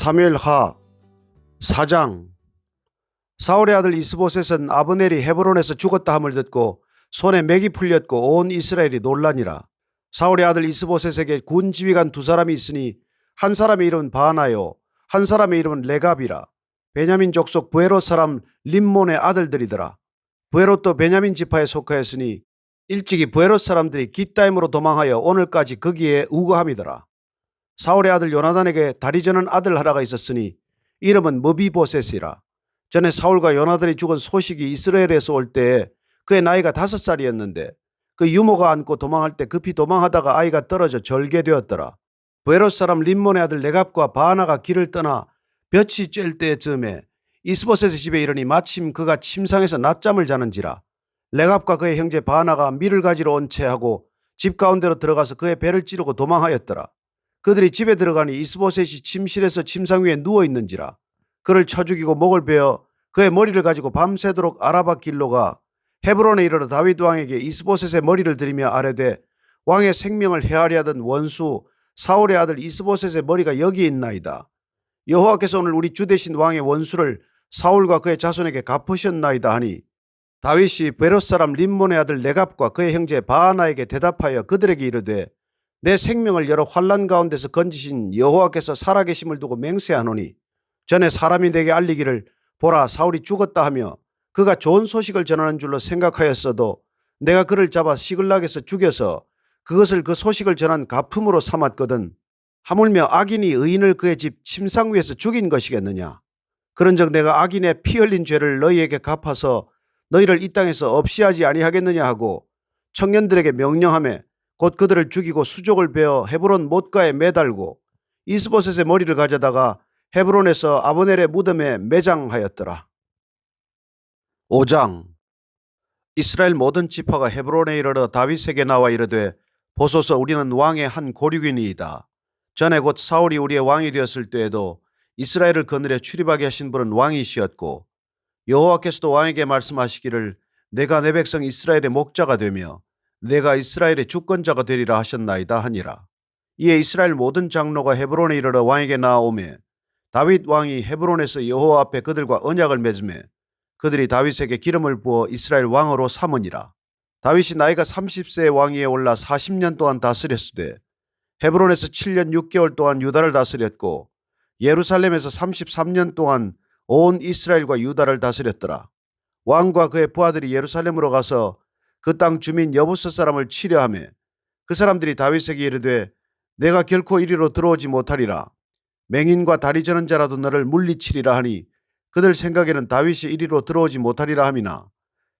사무엘하 4장. 사울의 아들 이스보셋은 아브넬이 헤브론에서 죽었다 함을 듣고 손에 맥이 풀렸고 온 이스라엘이 놀라니라. 사울의 아들 이스보셋에게 군 지휘관 두 사람이 있으니 한 사람의 이름은 바나요, 한 사람의 이름은 레갑이라. 베냐민 족속 부에롯 사람 림몬의 아들들이더라. 부에롯도 베냐민 지파에 속하였으니 일찍이 부에롯 사람들이 깃다임으로 도망하여 오늘까지 거기에 우거함이더라. 사울의 아들 요나단에게 다리 저는 아들 하나가 있었으니 이름은 머비보셋이라. 전에 사울과 요나단이 죽은 소식이 이스라엘에서 올 때에 그의 나이가 5살이었는데 그 유모가 안고 도망할 때 급히 도망하다가 아이가 떨어져 절개되었더라. 부에롯 사람 림몬의 아들 레갑과 바나가 길을 떠나 볕이 쬐을 때쯤에 이스보셋의 집에 이르니 마침 그가 침상에서 낮잠을 자는지라. 레갑과 그의 형제 바나가 밀을 가지러 온 채하고 집 가운데로 들어가서 그의 배를 찌르고 도망하였더라. 그들이 집에 들어가니 이스보셋이 침실에서 침상 위에 누워있는지라. 그를 쳐 죽이고 목을 베어 그의 머리를 가지고 밤새도록 아라바 길로 가 헤브론에 이르러 다윗 왕에게 이스보셋의 머리를 들이며 아뢰되 왕의 생명을 해하려 하던 원수 사울의 아들 이스보셋의 머리가 여기 있나이다. 여호와께서 오늘 우리 주 대신 왕의 원수를 사울과 그의 자손에게 갚으셨나이다 하니 다윗이 베롯 사람 림몬의 아들 레갑과 그의 형제 바하나에게 대답하여 그들에게 이르되 내 생명을 여러 환난 가운데서 건지신 여호와께서 살아계심을 두고 맹세하노니 전에 사람이 내게 알리기를 보라 사울이 죽었다 하며 그가 좋은 소식을 전하는 줄로 생각하였어도 내가 그를 잡아 시글락에서 죽여서 그것을 그 소식을 전한 가품으로 삼았거든. 하물며 악인이 의인을 그의 집 침상 위에서 죽인 것이겠느냐. 그런즉 내가 악인의 피 흘린 죄를 너희에게 갚아서 너희를 이 땅에서 없이 하지 아니하겠느냐 하고 청년들에게 명령하며 곧 그들을 죽이고 수족을 베어 헤브론 못가에 매달고 이스보셋의 머리를 가져다가 헤브론에서 아브넬의 무덤에 매장하였더라. 5장. 이스라엘 모든 지파가 헤브론에 이르러 다윗에게 나와 이르되 보소서 우리는 왕의 한 고륙이니이다. 전에 곧 사울이 우리의 왕이 되었을 때에도 이스라엘을 거느려 출입하게 하신 분은 왕이시었고 여호와께서도 왕에게 말씀하시기를 내가 내 백성 이스라엘의 목자가 되며 내가 이스라엘의 주권자가 되리라 하셨나이다 하니라. 이에 이스라엘 모든 장로가 헤브론에 이르러 왕에게 나아오매 다윗 왕이 헤브론에서 여호와 앞에 그들과 언약을 맺으매 그들이 다윗에게 기름을 부어 이스라엘 왕으로 삼으니라. 다윗이 나이가 30세의 왕위에 올라 40년 동안 다스렸으되 헤브론에서 7년 6개월 동안 유다를 다스렸고 예루살렘에서 33년 동안 온 이스라엘과 유다를 다스렸더라. 왕과 그의 부하들이 예루살렘으로 가서 그 땅 주민 여부스 사람을 치려하며 그 사람들이 다윗에게 이르되 내가 결코 이리로 들어오지 못하리라. 맹인과 다리 저는 자라도 너를 물리치리라 하니 그들 생각에는 다윗이 이리로 들어오지 못하리라 함이나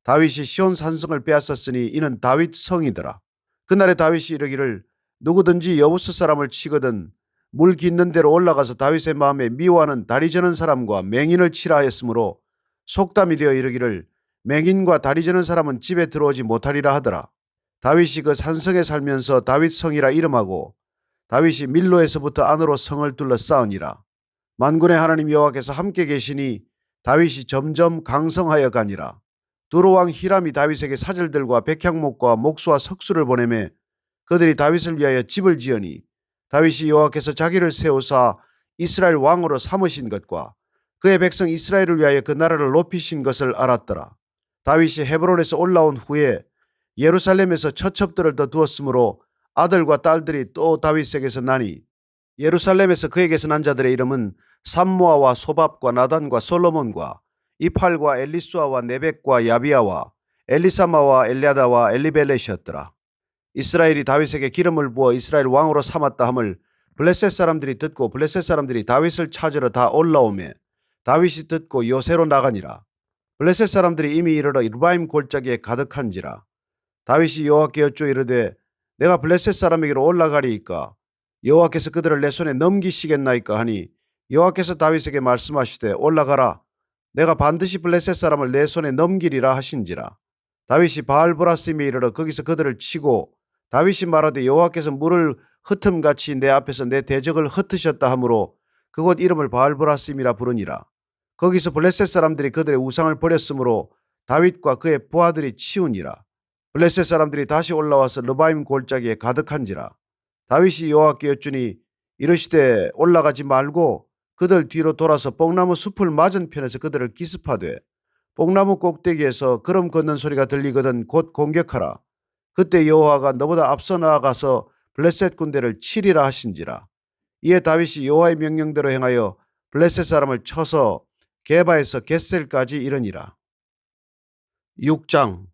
다윗이 시온 산성을 빼앗았으니 이는 다윗 성이더라. 그날에 다윗이 이르기를 누구든지 여부스 사람을 치거든 물 깃는 대로 올라가서 다윗의 마음에 미워하는 다리 저는 사람과 맹인을 치라 하였으므로 속담이 되어 이르기를 맹인과 다리 저는 사람은 집에 들어오지 못하리라 하더라. 다윗이 그 산성에 살면서 다윗 성이라 이름하고 다윗이 밀로에서부터 안으로 성을 둘러싸으니라. 만군의 하나님 여호와께서 함께 계시니 다윗이 점점 강성하여 가니라. 두로왕 히람이 다윗에게 사절들과 백향목과 목수와 석수를 보내매 그들이 다윗을 위하여 집을 지으니 다윗이 여호와께서 자기를 세우사 이스라엘 왕으로 삼으신 것과 그의 백성 이스라엘을 위하여 그 나라를 높이신 것을 알았더라. 다윗이 헤브론에서 올라온 후에 예루살렘에서 처첩들을 더 두었으므로 아들과 딸들이 또 다윗에게서 나니 예루살렘에서 그에게서 난 자들의 이름은 삼모아와 소밥과 나단과 솔로몬과 이팔과 엘리수아와 네벡과 야비아와 엘리사마와 엘리아다와 엘리벨렛이었더라. 이스라엘이 다윗에게 기름을 부어 이스라엘 왕으로 삼았다 함을 블레셋 사람들이 듣고 블레셋 사람들이 다윗을 찾으러 다 올라오매 다윗이 듣고 요새로 나가니라. 블레셋 사람들이 이미 이르러 루바임 골짜기에 가득한지라. 다윗이 여호와께 여쭈어 이르되 내가 블레셋 사람에게로 올라가리이까 여호와께서 그들을 내 손에 넘기시겠나이까 하니 여호와께서 다윗에게 말씀하시되 올라가라 내가 반드시 블레셋 사람을 내 손에 넘기리라 하신지라. 다윗이 바알브라심에 이르러 거기서 그들을 치고 다윗이 말하되 여호와께서 물을 흩음같이 내 앞에서 내 대적을 흩으셨다 하므로 그곳 이름을 바알브라심이라 부르니라. 거기서 블레셋 사람들이 그들의 우상을 버렸으므로 다윗과 그의 부하들이 치우니라. 블레셋 사람들이 다시 올라와서 르바임 골짜기에 가득한지라. 다윗이 여호와께 여쭈니 이르시되 올라가지 말고 그들 뒤로 돌아서 뽕나무 숲을 맞은편에서 그들을 기습하되 뽕나무 꼭대기에서 걸음 걷는 소리가 들리거든 곧 공격하라. 그때 여호와가 너보다 앞서 나아가서 블레셋 군대를 치리라 하신지라. 이에 다윗이 여호와의 명령대로 행하여 블레셋 사람을 쳐서 게바에서 겟셀까지 이르니라. 6장.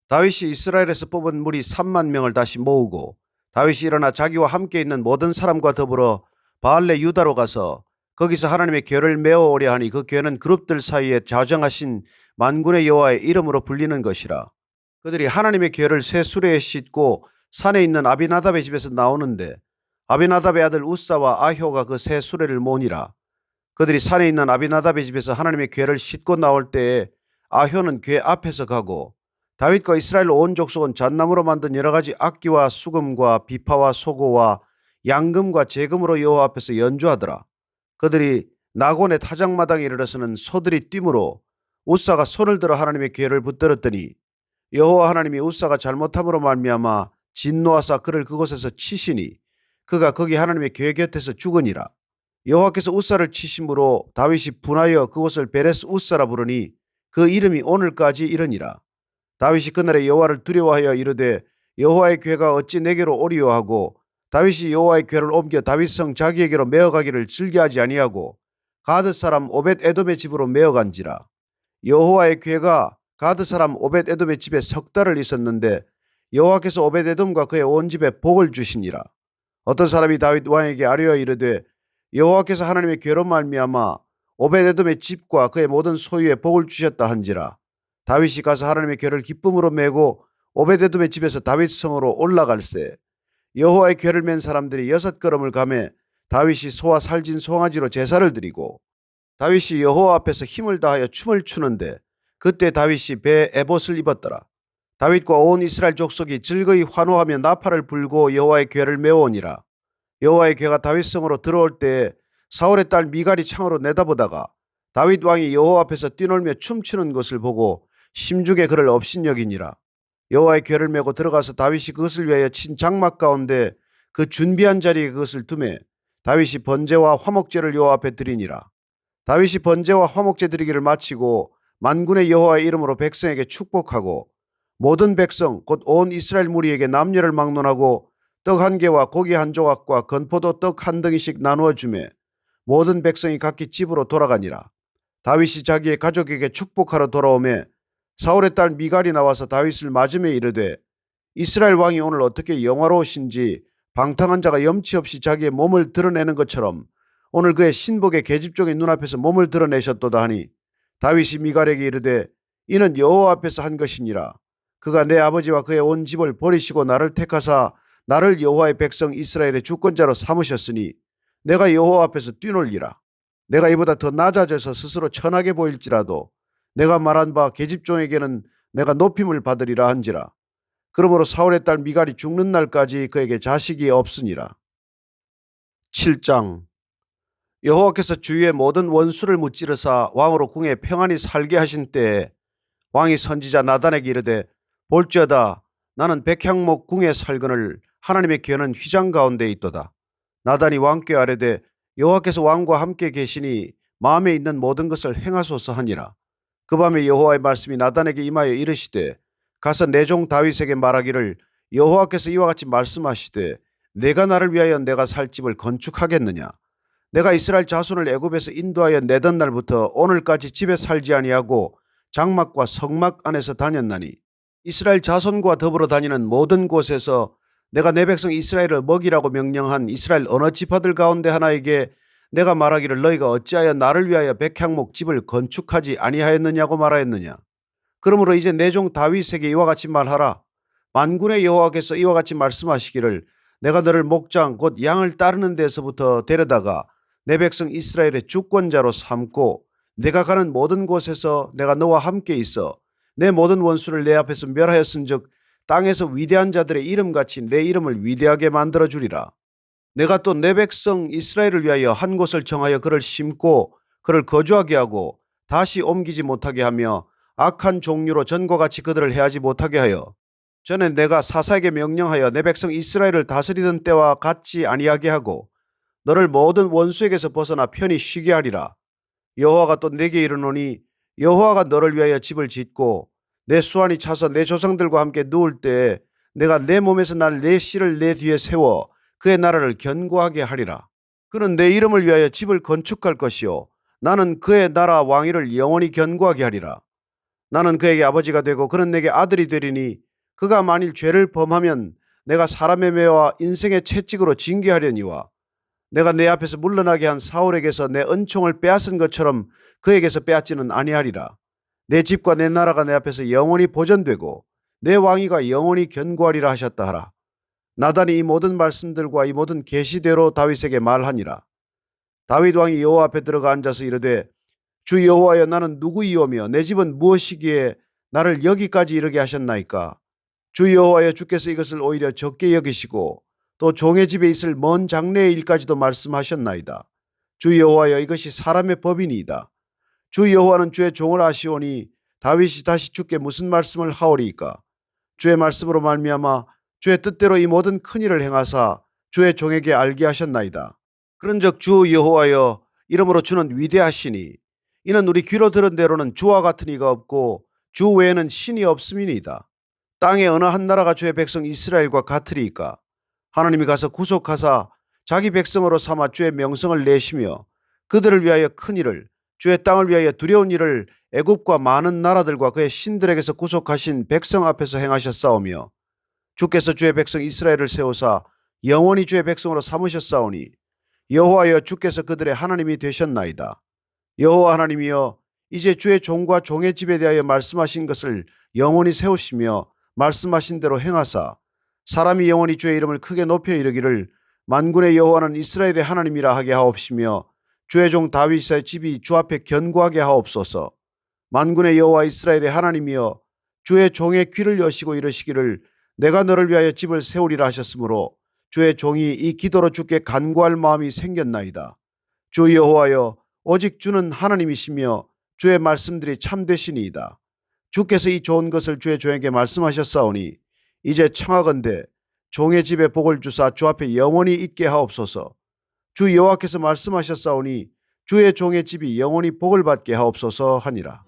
다윗이 이스라엘에서 뽑은 무리 3만 명을 다시 모으고 다윗이 일어나 자기와 함께 있는 모든 사람과 더불어 바알레 유다로 가서 거기서 하나님의 궤를 메어오려 하니 그 궤는 그룹들 사이에 좌정하신 만군의 여호와의 이름으로 불리는 것이라. 그들이 하나님의 궤를 새 수레에 싣고 산에 있는 아비나답의 집에서 나오는데 아비나답의 아들 우사와 아효가 그 새 수레를 모니라. 그들이 산에 있는 아비나답의 집에서 하나님의 궤를 싣고 나올 때에 아효는 궤 앞에서 가고 다윗과 이스라엘 온 족속은 잣나무로 만든 여러 가지 악기와 수금과 비파와 소고와 양금과 제금으로 여호와 앞에서 연주하더라. 그들이 나곤의 타작마당에 이르러서는 소들이 뛰므로 우사가 손을 들어 하나님의 궤를 붙들었더니 여호와 하나님이 우사가 잘못함으로 말미암아 진노하사 그를 그곳에서 치시니 그가 거기 하나님의 궤 곁에서 죽으니라. 여호와께서 우사를 치심으로 다윗이 분하여 그곳을 베레스 우사라 부르니 그 이름이 오늘까지 이르니라. 다윗이 그날에 여호와를 두려워하여 이르되 여호와의 궤가 어찌 내게로 오리요 하고 다윗이 여호와의 궤를 옮겨 다윗성 자기에게로 메어가기를 즐겨하지 아니하고 가드 사람 오벳 에돔의 집으로 메어간지라. 여호와의 궤가 가드 사람 오벳 에돔의 집에 석 달을 있었는데 여호와께서 오벳 에돔과 그의 온 집에 복을 주시니라. 어떤 사람이 다윗 왕에게 아뢰어 이르되 여호와께서 하나님의 궤로 말미암아 오벳 에돔의 집과 그의 모든 소유에 복을 주셨다 한지라. 다윗이 가서 하나님의 궤를 기쁨으로 메고 오벳 에돔의 집에서 다윗 성으로 올라갈새 여호와의 궤를 맨 사람들이 6걸음을 가매 다윗이 소와 살진 송아지로 제사를 드리고 다윗이 여호와 앞에서 힘을 다하여 춤을 추는데 그때 다윗이 배에 에봇을 입었더라. 다윗과 온 이스라엘 족속이 즐거이 환호하며 나팔을 불고 여호와의 궤를 메어오니라. 여호와의 궤가 다윗 성으로 들어올 때에 사울의 딸 미갈이 창으로 내다보다가 다윗 왕이 여호와 앞에서 뛰놀며 춤추는 것을 보고 심중에 그를 업신여기니라. 여호와의 궤를 메고 들어가서 다윗이 그것을 위하여 친 장막 가운데 그 준비한 자리에 그것을 두매 다윗이 번제와 화목제를 여호와 앞에 드리니라. 다윗이 번제와 화목제 드리기를 마치고 만군의 여호와의 이름으로 백성에게 축복하고 모든 백성 곧 온 이스라엘 무리에게 남녀를 막론하고 떡 한 개와 고기 한 조각과 건포도 떡 한 덩이씩 나누어 주매 모든 백성이 각기 집으로 돌아가니라. 다윗이 자기의 가족에게 축복하러 돌아오매 사울의 딸 미갈이 나와서 다윗을 맞으며 이르되 이스라엘 왕이 오늘 어떻게 영화로우신지 방탕한 자가 염치 없이 자기의 몸을 드러내는 것처럼 오늘 그의 신복의 계집종의 눈앞에서 몸을 드러내셨도다 하니 다윗이 미갈에게 이르되 이는 여호와 앞에서 한 것이니라. 그가 내 아버지와 그의 온 집을 버리시고 나를 택하사 나를 여호와의 백성 이스라엘의 주권자로 삼으셨으니 내가 여호와 앞에서 뛰놀리라. 내가 이보다 더 낮아져서 스스로 천하게 보일지라도 내가 말한 바 계집종에게는 내가 높임을 받으리라 한지라. 그러므로 사울의 딸 미갈이 죽는 날까지 그에게 자식이 없으니라. 7장. 여호와께서 주위의 모든 원수를 무찌르사 왕으로 궁에 평안히 살게 하신 때에 왕이 선지자 나단에게 이르되 볼지어다 나는 백향목 궁에 살거늘 하나님의 궤는 휘장 가운데 있도다. 나단이 왕께 아뢰되 여호와께서 왕과 함께 계시니 마음에 있는 모든 것을 행하소서 하니라. 그 밤에 여호와의 말씀이 나단에게 임하여 이르시되 가서 내 종 다윗에게 말하기를 여호와께서 이와 같이 말씀하시되 내가 나를 위하여 내가 살 집을 건축하겠느냐. 내가 이스라엘 자손을 애굽에서 인도하여 내던 날부터 오늘까지 집에 살지 아니하고 장막과 성막 안에서 다녔나니 이스라엘 자손과 더불어 다니는 모든 곳에서 내가 내 백성 이스라엘을 먹이라고 명령한 이스라엘 어느 지파들 가운데 하나에게 내가 말하기를 너희가 어찌하여 나를 위하여 백향목 집을 건축하지 아니하였느냐고 말하였느냐. 그러므로 이제 내 종 다윗에게 이와 같이 말하라. 만군의 여호와께서 이와 같이 말씀하시기를 내가 너를 목장 곧 양을 따르는 데서부터 데려다가 내 백성 이스라엘의 주권자로 삼고 내가 가는 모든 곳에서 내가 너와 함께 있어 내 모든 원수를 내 앞에서 멸하였은즉 땅에서 위대한 자들의 이름같이 내 이름을 위대하게 만들어 주리라. 내가 또 내 백성 이스라엘을 위하여 한 곳을 정하여 그를 심고 그를 거주하게 하고 다시 옮기지 못하게 하며 악한 종류로 전과 같이 그들을 해하지 못하게 하여 전에 내가 사사에게 명령하여 내 백성 이스라엘을 다스리던 때와 같지 아니하게 하고 너를 모든 원수에게서 벗어나 편히 쉬게 하리라. 여호와가 또 내게 이르노니 여호와가 너를 위하여 집을 짓고 내 수완이 차서 내 조상들과 함께 누울 때에 내가 내 몸에서 날 내 씨를 내 뒤에 세워 그의 나라를 견고하게 하리라. 그는 내 이름을 위하여 집을 건축할 것이요 나는 그의 나라 왕위를 영원히 견고하게 하리라. 나는 그에게 아버지가 되고 그는 내게 아들이 되리니 그가 만일 죄를 범하면 내가 사람의 매와 인생의 채찍으로 징계하려니와 내가 내 앞에서 물러나게 한 사울에게서 내 은총을 빼앗은 것처럼 그에게서 빼앗지는 아니하리라. 내 집과 내 나라가 내 앞에서 영원히 보존되고 내 왕위가 영원히 견고하리라 하셨다 하라. 나단이 이 모든 말씀들과 이 모든 계시대로 다윗에게 말하니라. 다윗 왕이 여호와 앞에 들어가 앉아서 이르되 주 여호와여 나는 누구이오며 내 집은 무엇이기에 나를 여기까지 이르게 하셨나이까. 주 여호와여 주께서 이것을 오히려 적게 여기시고 또 종의 집에 있을 먼 장래의 일까지도 말씀하셨나이다. 주 여호와여 이것이 사람의 법이니이다. 주 여호와는 주의 종을 아시오니 다윗이 다시 주께 무슨 말씀을 하오리이까. 주의 말씀으로 말미암아 주의 뜻대로 이 모든 큰 일을 행하사 주의 종에게 알게 하셨나이다. 그런즉 주 여호와여 이러므로 주는 위대하시니 이는 우리 귀로 들은 대로는 주와 같은 이가 없고 주 외에는 신이 없음이니이다. 땅의 어느 한 나라가 주의 백성 이스라엘과 같으리이까. 하나님이 가서 구속하사 자기 백성으로 삼아 주의 명성을 내시며 그들을 위하여 큰 일을 주의 땅을 위하여 두려운 일을 애굽과 많은 나라들과 그의 신들에게서 구속하신 백성 앞에서 행하셨사오며 주께서 주의 백성 이스라엘을 세우사 영원히 주의 백성으로 삼으셨사오니 여호와여 주께서 그들의 하나님이 되셨나이다. 여호와 하나님이여 이제 주의 종과 종의 집에 대하여 말씀하신 것을 영원히 세우시며 말씀하신 대로 행하사 사람이 영원히 주의 이름을 크게 높여 이르기를 만군의 여호와는 이스라엘의 하나님이라 하게 하옵시며 주의 종 다윗의 집이 주 앞에 견고하게 하옵소서. 만군의 여호와 이스라엘의 하나님이여 주의 종의 귀를 여시고 이르시기를 내가 너를 위하여 집을 세우리라 하셨으므로 주의 종이 이 기도로 주께 간구할 마음이 생겼나이다. 주 여호와여 오직 주는 하나님이시며 주의 말씀들이 참되시니이다. 주께서 이 좋은 것을 주의 종에게 말씀하셨사오니 이제 청하건대 종의 집에 복을 주사 주 앞에 영원히 있게 하옵소서. 주 여호와께서 말씀하셨사오니 주의 종의 집이 영원히 복을 받게 하옵소서 하니라.